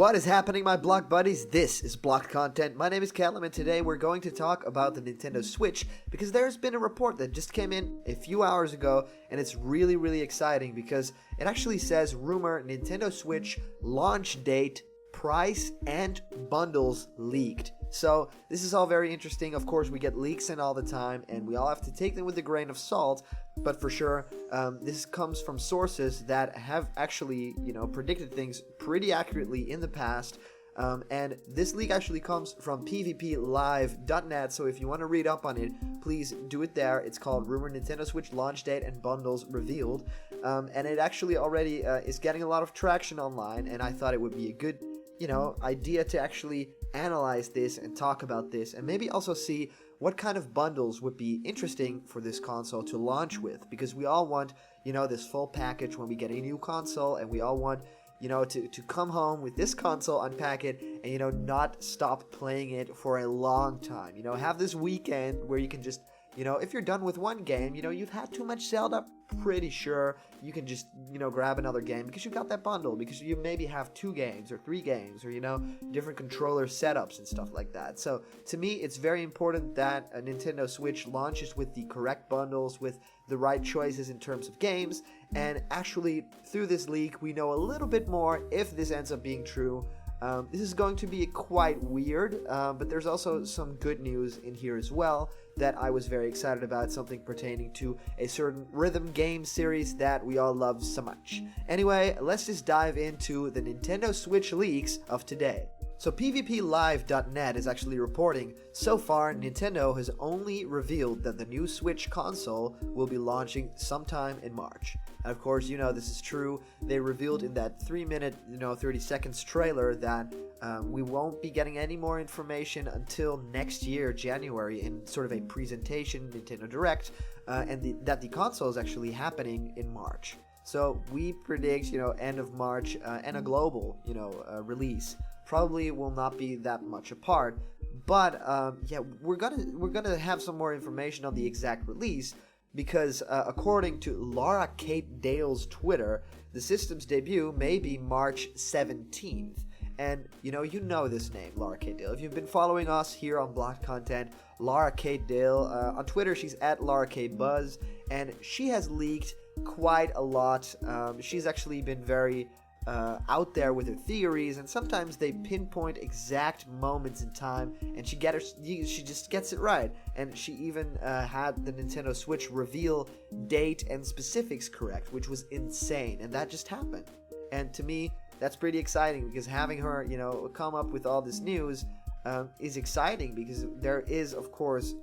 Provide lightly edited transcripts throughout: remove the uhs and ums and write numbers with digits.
What is happening, my block buddies? This is Blocked Content. My name is Callum, and today we're going to talk about the Nintendo Switch because there's been a report that just came in a few hours ago, and it's really exciting because it actually says rumor Nintendo Switch launch date, price, and bundles leaked. So this is all very interesting. Of course, we get leaks in all the time, and we all have to take them with a grain of salt. But for sure, this comes from sources that have actually, predicted things pretty accurately in the past. And this leak actually comes from pvplive.net. So if you want to read up on it, please do it there. It's called Rumor Nintendo Switch Launch Date and Bundles Revealed. And it actually already is getting a lot of traction online. And I thought it would be a good idea to actually analyze this and talk about this, and maybe also see what kind of bundles would be interesting for this console to launch with, because we all want, this full package when we get a new console, and we all want, to come home with this console, unpack it, and, not stop playing it for a long time. Have this weekend where you can just, if you're done with one game, you've had too much Zelda, pretty sure you can just, grab another game because you got that bundle, because you maybe have 2 games or 3 games or, different controller setups and stuff like that. So to me, it's very important that a Nintendo Switch launches with the correct bundles, with the right choices in terms of games. And actually, through this leak, we know a little bit more if this ends up being true. This is going to be quite weird, but there's also some good news in here as well that I was very excited about, something pertaining to a certain rhythm game series that we all love so much. Anyway, let's just dive into the Nintendo Switch leaks of today. So PvPlive.net is actually reporting, so far Nintendo has only revealed that the new Switch console will be launching sometime in March. And of course, this is true. They revealed in that 3-minute, 30 seconds trailer that we won't be getting any more information until next year, January, in sort of a presentation, Nintendo Direct, and that the console is actually happening in March. So we predict, end of March, and a global, release. Probably will not be that much apart, but we're gonna have some more information on the exact release, because according to Laura Kate Dale's Twitter, the system's debut may be March 17th. And you know this name, Laura Kate Dale. If you've been following us here on Blocked Content, Laura Kate Dale, on Twitter she's at Laura Kate Buzz, and she has leaked quite a lot. She's actually been very out there with her theories, and sometimes they pinpoint exact moments in time, and she just gets it right. And she even had the Nintendo Switch reveal date and specifics correct, which was insane, and that just happened. And to me, that's pretty exciting, because having her, come up with all this news is exciting, because there is, of course,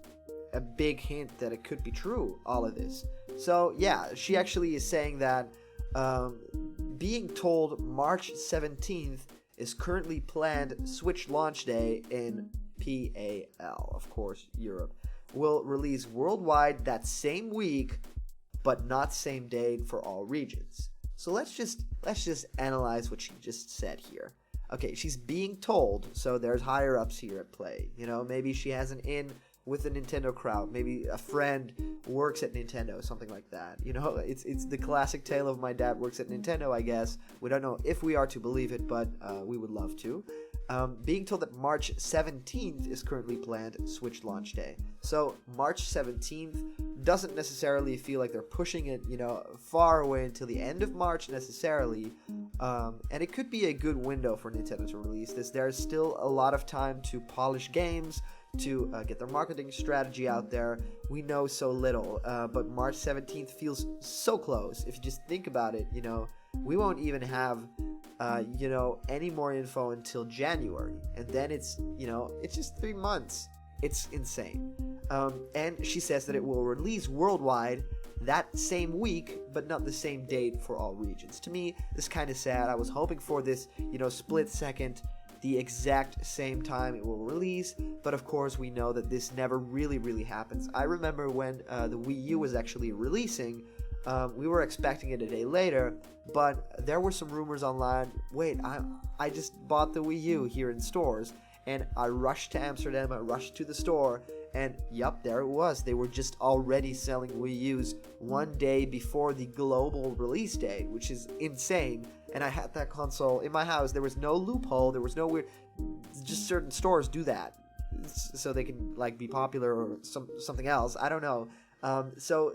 a big hint that it could be true, all of this. So yeah, she actually is saying that being told March 17th is currently planned Switch launch day in PAL, of course, Europe, will release worldwide that same week, but not same date for all regions. So let's just analyze what she just said here. Okay, she's being told, so there's higher ups here at play. Maybe she has an in with the Nintendo crowd. Maybe a friend works at Nintendo, something like that. It's the classic tale of my dad works at Nintendo, I guess. We don't know if we are to believe it, but we would love to. Being told that March 17th is currently planned Switch launch day. So March 17th doesn't necessarily feel like they're pushing it, far away until the end of March necessarily. And it could be a good window for Nintendo to release this. There's still a lot of time to polish games, to get their marketing strategy out there. We know so little, but March 17th feels so close. If you just think about it, we won't even have any more info until January, and then it's just 3 months. It's insane. And she says that it will release worldwide that same week, but not the same date for all regions. To me, this is kind of sad. I was hoping for this, split second, the exact same time it will release, but of course we know that this never really happens. I remember when the Wii U was actually releasing, we were expecting it a day later, but there were some rumors online. Wait, I just bought the Wii U here in stores, and I rushed to Amsterdam, I rushed to the store, and yup, there it was. They were just already selling Wii U's one day before the global release date, which is insane. and I had that console in my house. There was no loophole. There was no weird. Just certain stores do that, so they can like be popular or something else. I don't know. So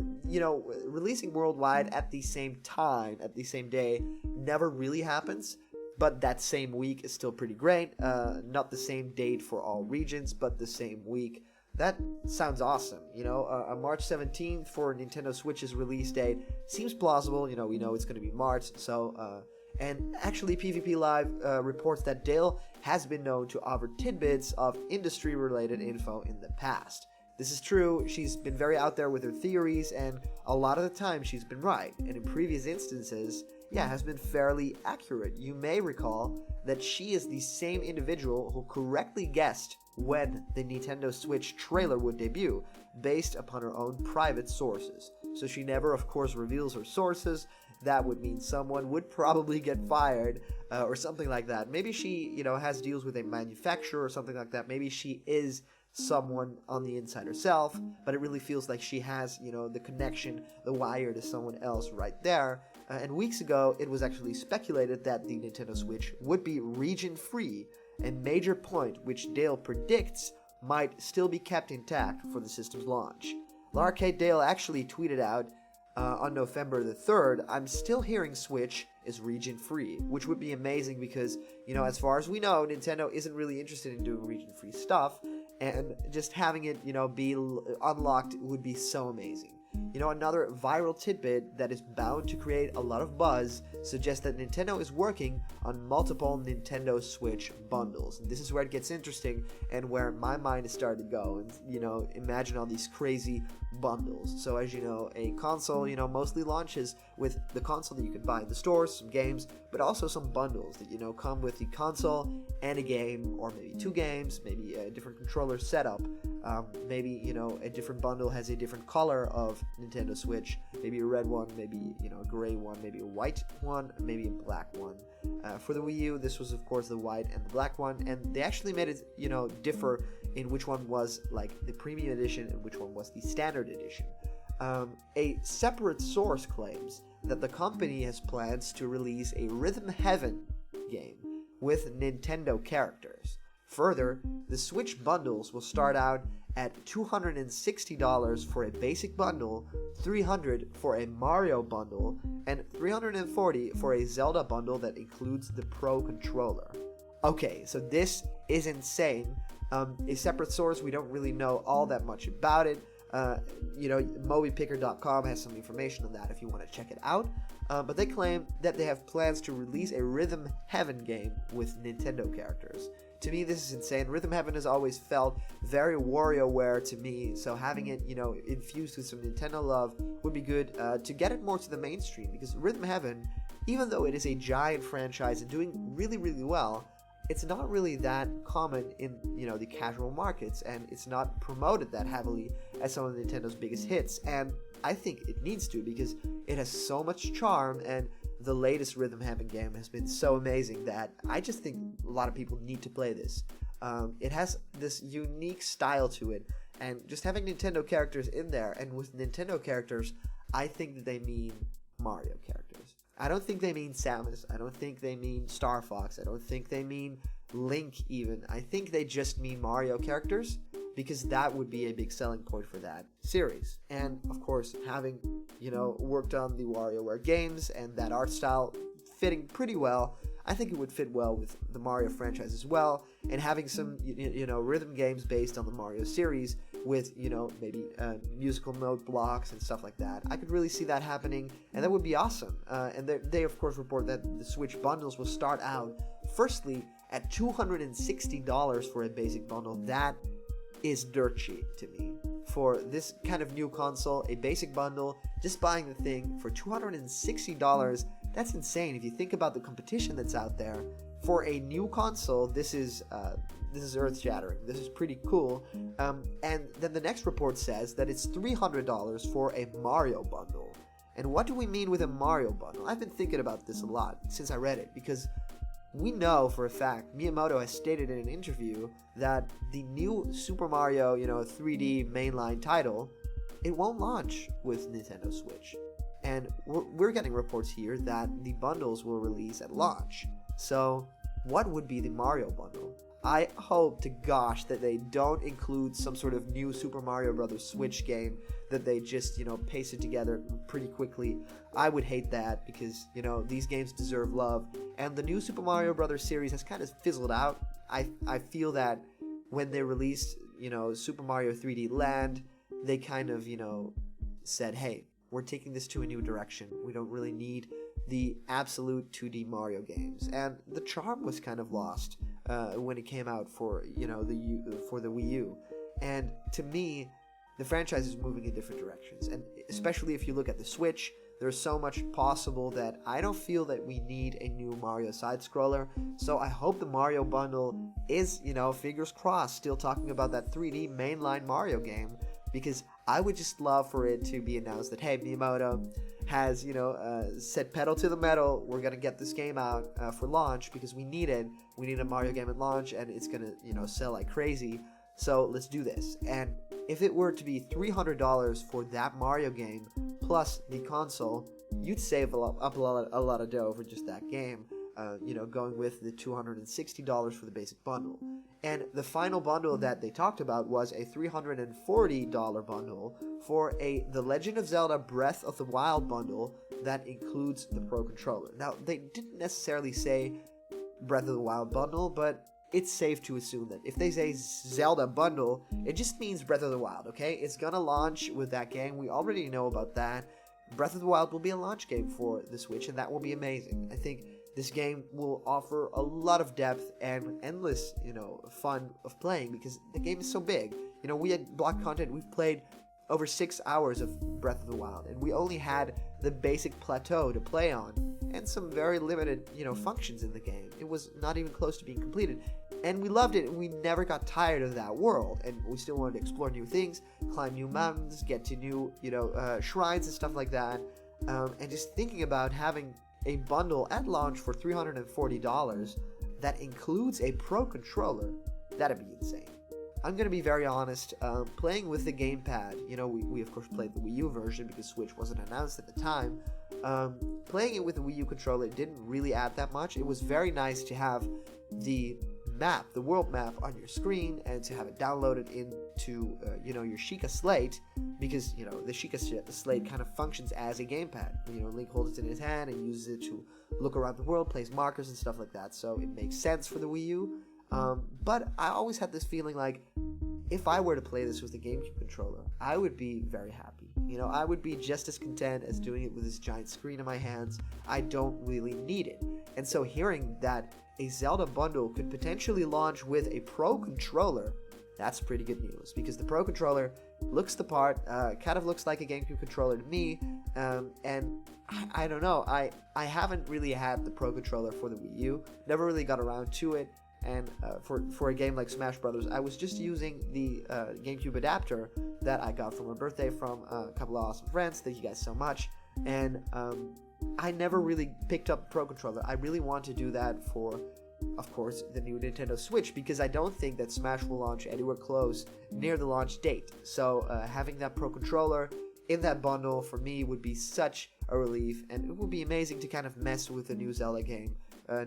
releasing worldwide at the same time, at the same day, never really happens. But that same week is still pretty great. Not the same date for all regions, but the same week. That sounds awesome. March 17th for Nintendo Switch's release date seems plausible. We know it's going to be March. So, and actually, PvP Live reports that Dale has been known to offer tidbits of industry-related info in the past. This is true. She's been very out there with her theories, and a lot of the time she's been right. And in previous instances, has been fairly accurate. You may recall that she is the same individual who correctly guessed when the Nintendo Switch trailer would debut, based upon her own private sources. So she never, of course, reveals her sources. That would mean someone would probably get fired or something like that. Maybe she, has deals with a manufacturer or something like that. Maybe she is someone on the inside herself, but it really feels like she has, the connection, the wire to someone else right there. And weeks ago, it was actually speculated that the Nintendo Switch would be region-free, a major point which Dale predicts might still be kept intact for the system's launch. Larcade Dale actually tweeted out on November the 3rd, "I'm still hearing Switch is region-free," which would be amazing because, as far as we know, Nintendo isn't really interested in doing region-free stuff, and just having it, be unlocked would be so amazing. Another viral tidbit that is bound to create a lot of buzz suggests that Nintendo is working on multiple Nintendo Switch bundles. And this is where it gets interesting and where my mind is starting to go. And, imagine all these crazy bundles. So as you know, a console, mostly launches with the console that you can buy in the stores, some games, but also some bundles that, come with the console and a game, or maybe two games, maybe a different controller setup. Maybe, a different bundle has a different color of Nintendo Switch, maybe a red one, maybe, a gray one, maybe a white one, maybe a black one. For the Wii U, this was, of course, the white and the black one, and they actually made it, differ in which one was, like, the premium edition and which one was the standard edition. A separate source claims that the company has plans to release a Rhythm Heaven game with Nintendo characters. Further, the Switch bundles will start out at $260 for a basic bundle, $300 for a Mario bundle, and $340 for a Zelda bundle that includes the Pro Controller. Okay, so this is insane. A separate source, we don't really know all that much about it. MobyPicker.com has some information on that if you want to check it out. But they claim that they have plans to release a Rhythm Heaven game with Nintendo characters. To me, this is insane. Rhythm Heaven has always felt very WarioWare to me, so having it, infused with some Nintendo love would be good to get it more to the mainstream, because Rhythm Heaven, even though it is a giant franchise and doing really, really well, it's not really that common in, the casual markets, and it's not promoted that heavily as some of Nintendo's biggest hits, and I think it needs to, because it has so much charm, and the latest Rhythm Heaven game has been so amazing that I just think a lot of people need to play this. It has this unique style to it, and just having Nintendo characters in there, and with Nintendo characters, I think that they mean Mario characters. I don't think they mean Samus. I don't think they mean Star Fox. I don't think they mean Link even. I think they just mean Mario characters, because that would be a big selling point for that series. And of course, having, worked on the WarioWare games and that art style fitting pretty well, I think it would fit well with the Mario franchise as well. And having some, rhythm games based on the Mario series with, maybe musical note blocks and stuff like that. I could really see that happening, and that would be awesome. And they, of course, report that the Switch bundles will start out, firstly, at $260 for a basic bundle. That is dirt cheap to me. For this kind of new console, a basic bundle, just buying the thing for $260, that's insane. If you think about the competition that's out there, for a new console, this is earth-shattering. This is pretty cool. And then the next report says that it's $300 for a Mario bundle. And what do we mean with a Mario bundle? I've been thinking about this a lot since I read it, because we know for a fact, Miyamoto has stated in an interview that the new Super Mario, 3D mainline title, it won't launch with Nintendo Switch. And we're getting reports here that the bundles will release at launch. So what would be the Mario bundle? I hope to gosh that they don't include some sort of new Super Mario Bros. Switch game that they just, pasted together pretty quickly. I would hate that because, these games deserve love. And the new Super Mario Bros. Series has kind of fizzled out. I feel that when they released, Super Mario 3D Land, they kind of, said, hey, we're taking this to a new direction. We don't really need the absolute 2D Mario games. And the charm was kind of lost when it came out for the Wii U. And to me, the franchise is moving in different directions. And especially if you look at the Switch, there's so much possible that I don't feel that we need a new Mario side-scroller. So I hope the Mario bundle is, fingers crossed, still talking about that 3D mainline Mario game. Because I would just love for it to be announced that, hey, Miyamoto has, set pedal to the metal. We're going to get this game out for launch because we need it. We need a Mario game at launch, and it's going to, sell like crazy. So let's do this. And if it were to be $300 for that Mario game plus the console, you'd save up a lot of dough for just that game. Going with the $260 for the basic bundle. And the final bundle that they talked about was a $340 bundle for The Legend of Zelda Breath of the Wild bundle that includes the Pro Controller. Now, they didn't necessarily say Breath of the Wild bundle, but it's safe to assume that if they say Zelda bundle, it just means Breath of the Wild, okay? It's gonna launch with that game. We already know about that. Breath of the Wild will be a launch game for the Switch, and that will be amazing. I think this game will offer a lot of depth and endless, fun of playing because the game is so big. We at Block Content, we've played over 6 hours of Breath of the Wild, and we only had the basic plateau to play on and some very limited, functions in the game. It was not even close to being completed, and we loved it, and we never got tired of that world, and we still wanted to explore new things, climb new mountains, get to new, shrines and stuff like that, and just thinking about having a bundle at launch for $340 that includes a Pro Controller, that'd be insane. I'm going to be very honest, playing with the gamepad, we of course played the Wii U version because Switch wasn't announced at the time. Playing it with the Wii U controller didn't really add that much. It was very nice to have the map, the world map on your screen and to have it downloaded into, your Sheikah Slate because, the Sheikah Slate kind of functions as a gamepad. Link holds it in his hand and uses it to look around the world, place markers and stuff like that. So it makes sense for the Wii U. But I always had this feeling like if I were to play this with a GameCube controller, I would be very happy. I would be just as content as doing it with this giant screen in my hands. I don't really need it. And so hearing that a Zelda bundle could potentially launch with a Pro Controller, that's pretty good news because the Pro Controller looks the part, kind of looks like a GameCube controller to me, and I don't know, I haven't really had the Pro Controller for the Wii U, never really got around to it, and for a game like Smash Brothers, I was just using the GameCube adapter that I got for my birthday from a couple of awesome friends. Thank you guys so much. And I never really picked up Pro Controller. I really want to do that for, of course, the new Nintendo Switch because I don't think that Smash will launch anywhere close near the launch date. So having that Pro Controller in that bundle for me would be such a relief, and it would be amazing to kind of mess with the new Zelda game.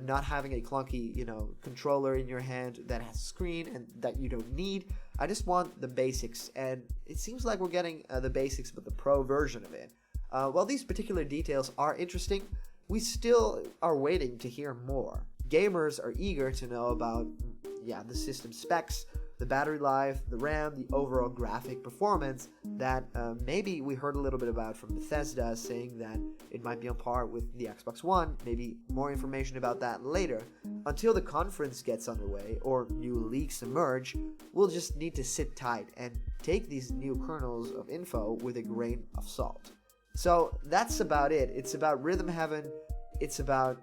Not having a clunky, controller in your hand that has a screen and that you don't need. I just want the basics, and it seems like we're getting the basics, but the Pro version of it. While these particular details are interesting, we still are waiting to hear more. Gamers are eager to know about, the system specs, the battery life, the RAM, the overall graphic performance that maybe we heard a little bit about from Bethesda saying that it might be on par with the Xbox One. Maybe more information about that later. Until the conference gets underway or new leaks emerge, we'll just need to sit tight and take these new kernels of info with a grain of salt. So that's about it. It's about Rhythm Heaven. It's about,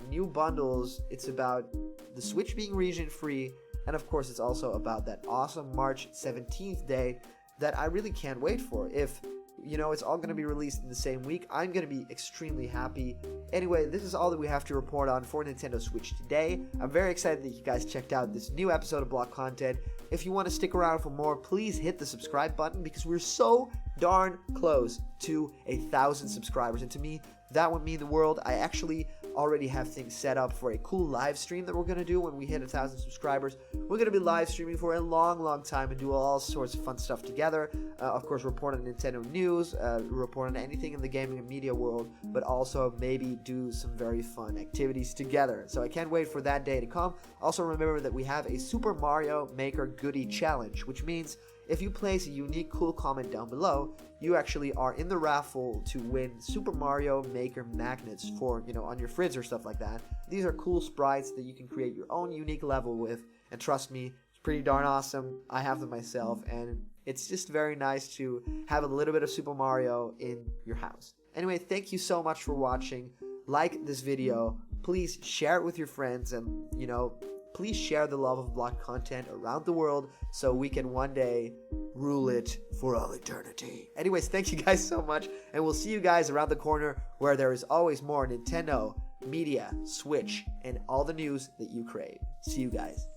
new bundles. It's about the Switch being region free. And of course, it's also about that awesome March 17th day that I really can't wait for. If, it's all going to be released in the same week, I'm going to be extremely happy. Anyway, this is all that we have to report on for Nintendo Switch today. I'm very excited that you guys checked out this new episode of Block Content. If you want to stick around for more, please hit the subscribe button because we're so darn close to 1,000 subscribers. And to me, that would mean the world. I actually already have things set up for a cool live stream that we're going to do when we hit 1,000 subscribers. We're going to be live streaming for a long time and do all sorts of fun stuff together. Of course, report on Nintendo news, report on anything in the gaming and media world, but also maybe do some very fun activities together. So I can't wait for that day to come. Also remember that we have a Super Mario Maker Goodie Challenge, which means if you place a unique cool comment down below, you actually are in the raffle to win Super Mario Maker magnets for, on your fridge or stuff like that. These are cool sprites that you can create your own unique level with, and trust me, it's pretty darn awesome. I have them myself, and it's just very nice to have a little bit of Super Mario in your house. Anyway, thank you so much for watching. Like this video, please share it with your friends, and please share the love of blocked content around the world so we can one day rule it for all eternity. Anyways, thank you guys so much, and we'll see you guys around the corner where there is always more Nintendo, media, Switch, and all the news that you crave. See you guys.